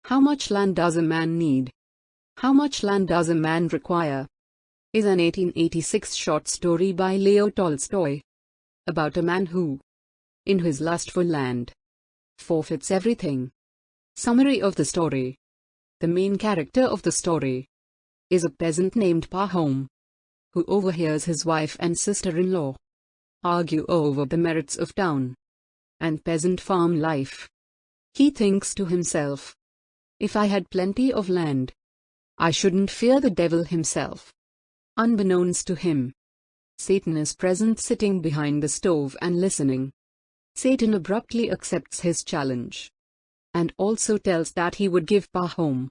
How much land does a man need? How much land does a man require? Is an 1886 short story by Leo Tolstoy about a man who, in his lust for land, forfeits everything. Summary of the story. The main character of the story is a peasant named Pahom, who overhears his wife and sister-in-law argue over the merits of town and peasant farm life. He thinks to himself, if I had plenty of land, I shouldn't fear the devil himself. Unbeknownst to him, Satan is present sitting behind the stove and listening. Satan abruptly accepts his challenge and also tells that he would give Pahom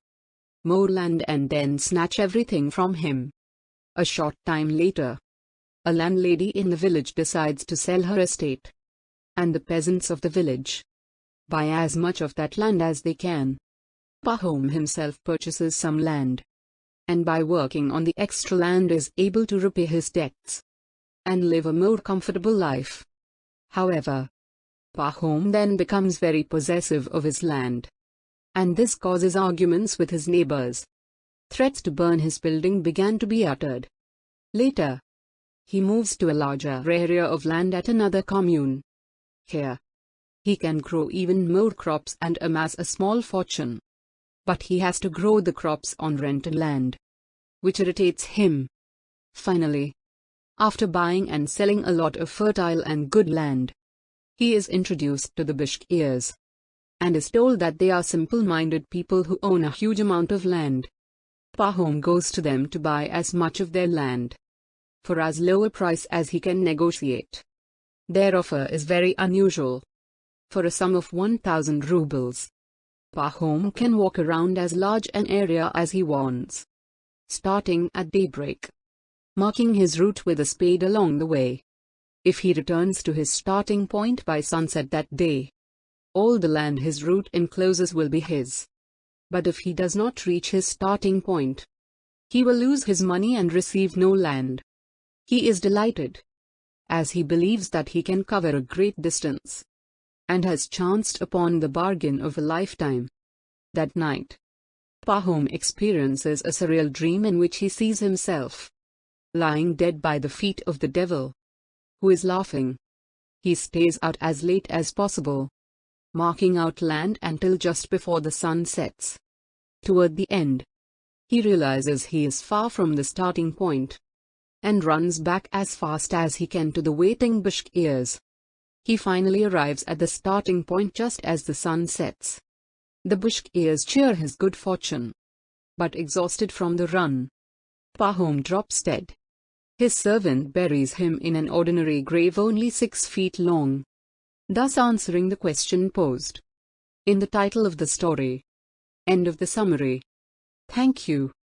more land and then snatch everything from him. A short time later, a landlady in the village decides to sell her estate, and the peasants of the village buy as much of that land as they can. Pahom himself purchases some land, and by working on the extra land is able to repay his debts and live a more comfortable life. However, Pahom then becomes very possessive of his land, and this causes arguments with his neighbors. Threats to burn his building began to be uttered. Later, he moves to a larger area of land at another commune. Here, he can grow even more crops and amass a small fortune. But he has to grow the crops on rented land, which irritates him. Finally, after buying and selling a lot of fertile and good land, he is introduced to the Bashkirs and is told that they are simple-minded people who own a huge amount of land. Pahom goes to them to buy as much of their land for as low a price as he can negotiate. Their offer is very unusual. For a sum of 1,000 rubles, Pahom can walk around as large an area as he wants, starting at daybreak, marking his route with a spade along the way. If he returns to his starting point by sunset that day, all the land his route encloses will be his. But if he does not reach his starting point, he will lose his money and receive no land. He is delighted, as he believes that he can cover a great distance, and has chanced upon the bargain of a lifetime. That night, Pahom experiences a surreal dream in which he sees himself lying dead by the feet of the devil, who is laughing. He stays out as late as possible, marking out land until just before the sun sets. Toward the end, he realizes he is far from the starting point, and runs back as fast as he can to the waiting Bashkirs. He finally arrives at the starting point just as the sun sets. The Bashkirs cheer his good fortune, but exhausted from the run, Pahom drops dead. His servant buries him in an ordinary grave only 6 feet long, thus answering the question posed in the title of the story. End of the summary. Thank you.